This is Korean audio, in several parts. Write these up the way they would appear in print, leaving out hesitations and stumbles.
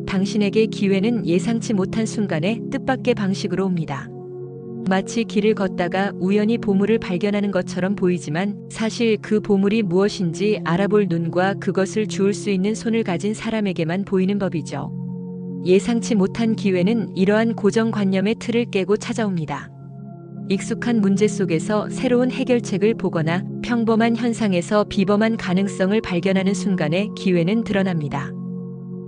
당신에게 기회는 예상치 못한 순간에 뜻밖의 방식으로 옵니다. 마치 길을 걷다가 우연히 보물을 발견하는 것처럼 보이지만 사실 그 보물이 무엇인지 알아볼 눈과 그것을 주울 수 있는 손을 가진 사람에게만 보이는 법이죠. 예상치 못한 기회는 이러한 고정관념의 틀을 깨고 찾아옵니다. 익숙한 문제 속에서 새로운 해결책을 보거나 평범한 현상에서 비범한 가능성을 발견하는 순간에 기회는 드러납니다.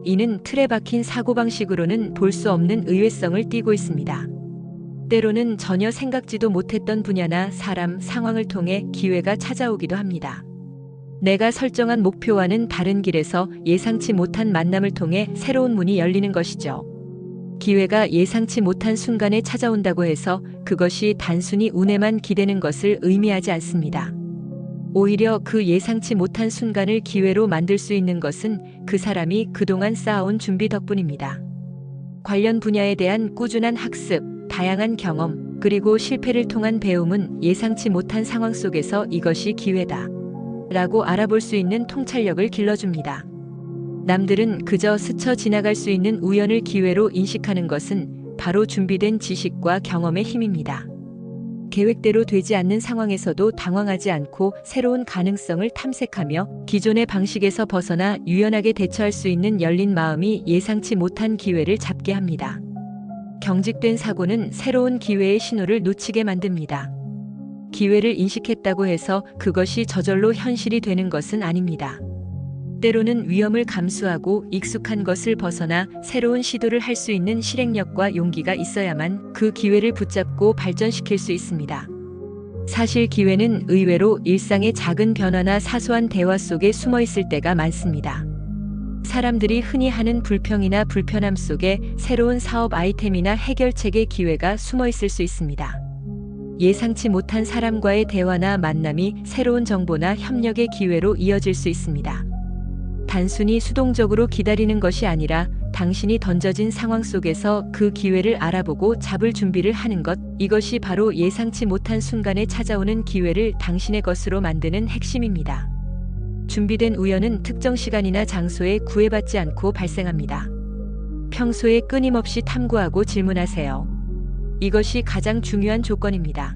이는 틀에 박힌 사고방식으로는 볼 수 없는 의외성을 띠고 있습니다. 때로는 전혀 생각지도 못했던 분야나 사람, 상황을 통해 기회가 찾아오기도 합니다. 내가 설정한 목표와는 다른 길에서 예상치 못한 만남을 통해 새로운 문이 열리는 것이죠. 기회가 예상치 못한 순간에 찾아온다고 해서 그것이 단순히 운에만 기대는 것을 의미하지 않습니다. 오히려 그 예상치 못한 순간을 기회로 만들 수 있는 것은 그 사람이 그동안 쌓아온 준비 덕분입니다. 관련 분야에 대한 꾸준한 학습, 다양한 경험, 그리고 실패를 통한 배움은 예상치 못한 상황 속에서 이것이 기회다 라고 알아볼 수 있는 통찰력을 길러줍니다. 남들은 그저 스쳐 지나갈 수 있는 우연을 기회로 인식하는 것은 바로 준비된 지식과 경험의 힘입니다. 계획대로 되지 않는 상황에서도 당황하지 않고 새로운 가능성을 탐색하며 기존의 방식에서 벗어나 유연하게 대처할 수 있는 열린 마음이 예상치 못한 기회를 잡게 합니다. 경직된 사고는 새로운 기회의 신호를 놓치게 만듭니다. 기회를 인식했다고 해서 그것이 저절로 현실이 되는 것은 아닙니다. 때로는 위험을 감수하고 익숙한 것을 벗어나 새로운 시도를 할 수 있는 실행력과 용기가 있어야만 그 기회를 붙잡고 발전시킬 수 있습니다. 사실 기회는 의외로 일상의 작은 변화나 사소한 대화 속에 숨어 있을 때가 많습니다. 사람들이 흔히 하는 불평이나 불편함 속에 새로운 사업 아이템이나 해결책의 기회가 숨어 있을 수 있습니다. 예상치 못한 사람과의 대화나 만남이 새로운 정보나 협력의 기회로 이어질 수 있습니다. 단순히 수동적으로 기다리는 것이 아니라 당신이 던져진 상황 속에서 그 기회를 알아보고 잡을 준비를 하는 것, 이것이 바로 예상치 못한 순간에 찾아오는 기회를 당신의 것으로 만드는 핵심입니다. 준비된 우연은 특정 시간이나 장소에 구애받지 않고 발생합니다. 평소에 끊임없이 탐구하고 질문하세요. 이것이 가장 중요한 조건입니다.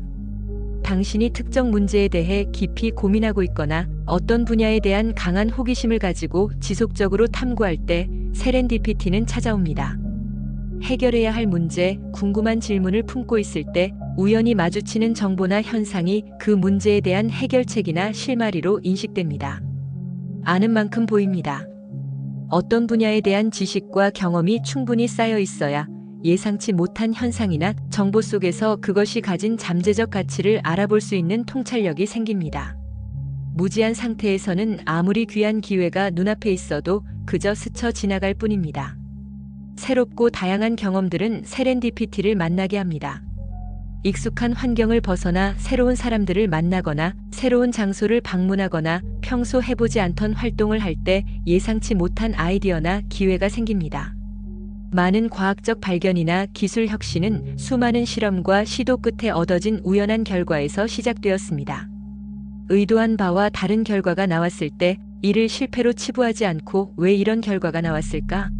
당신이 특정 문제에 대해 깊이 고민하고 있거나 어떤 분야에 대한 강한 호기심을 가지고 지속적으로 탐구할 때 세렌디피티는 찾아옵니다. 해결해야 할 문제, 궁금한 질문을 품고 있을 때 우연히 마주치는 정보나 현상이 그 문제에 대한 해결책이나 실마리로 인식됩니다. 아는 만큼 보입니다. 어떤 분야에 대한 지식과 경험이 충분히 쌓여 있어야 예상치 못한 현상이나 정보 속에서 그것이 가진 잠재적 가치를 알아볼 수 있는 통찰력이 생깁니다. 무지한 상태에서는 아무리 귀한 기회가 눈앞에 있어도 그저 스쳐 지나갈 뿐입니다. 새롭고 다양한 경험들은 세렌디피티를 만나게 합니다. 익숙한 환경을 벗어나 새로운 사람들을 만나거나 새로운 장소를 방문하거나 평소 해보지 않던 활동을 할 때 예상치 못한 아이디어나 기회가 생깁니다. 많은 과학적 발견이나 기술 혁신은 수많은 실험과 시도 끝에 얻어진 우연한 결과에서 시작되었습니다. 의도한 바와 다른 결과가 나왔을 때 이를 실패로 치부하지 않고 왜 이런 결과가 나왔을까?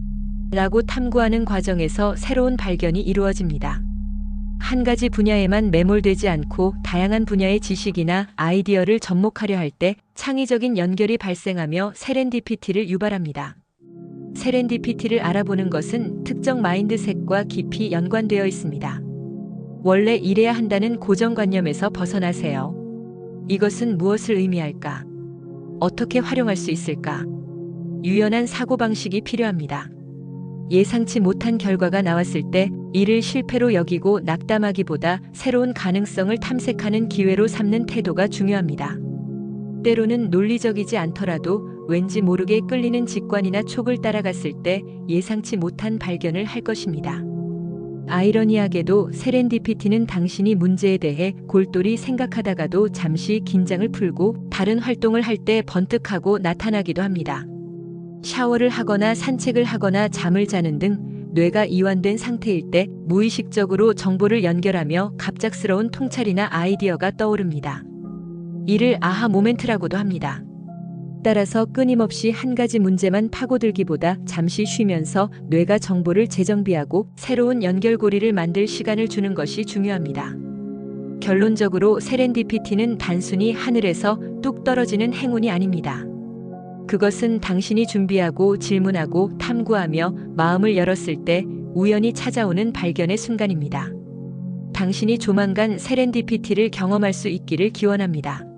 라고 탐구하는 과정에서 새로운 발견이 이루어집니다. 한 가지 분야에만 매몰되지 않고 다양한 분야의 지식이나 아이디어를 접목하려 할 때 창의적인 연결이 발생하며 세렌디피티를 유발합니다. 세렌디피티를 알아보는 것은 특정 마인드셋과 깊이 연관되어 있습니다. 원래 이래야 한다는 고정관념에서 벗어나세요. 이것은 무엇을 의미할까? 어떻게 활용할 수 있을까? 유연한 사고방식이 필요합니다. 예상치 못한 결과가 나왔을 때 이를 실패로 여기고 낙담하기보다 새로운 가능성을 탐색하는 기회로 삼는 태도가 중요합니다. 때로는 논리적이지 않더라도 왠지 모르게 끌리는 직관이나 촉을 따라갔을 때 예상치 못한 발견을 할 것입니다. 아이러니하게도 세렌디피티는 당신이 문제에 대해 골똘히 생각하다가도 잠시 긴장을 풀고 다른 활동을 할 때 번뜩하고 나타나기도 합니다. 샤워를 하거나 산책을 하거나 잠을 자는 등 뇌가 이완된 상태일 때 무의식적으로 정보를 연결하며 갑작스러운 통찰이나 아이디어가 떠오릅니다. 이를 아하 모멘트라고도 합니다. 따라서 끊임없이 한 가지 문제만 파고들기보다 잠시 쉬면서 뇌가 정보를 재정비하고 새로운 연결고리를 만들 시간을 주는 것이 중요합니다. 결론적으로 세렌디피티는 단순히 하늘에서 뚝 떨어지는 행운이 아닙니다. 그것은 당신이 준비하고 질문하고 탐구하며 마음을 열었을 때 우연히 찾아오는 발견의 순간입니다. 당신이 조만간 세렌디피티를 경험할 수 있기를 기원합니다.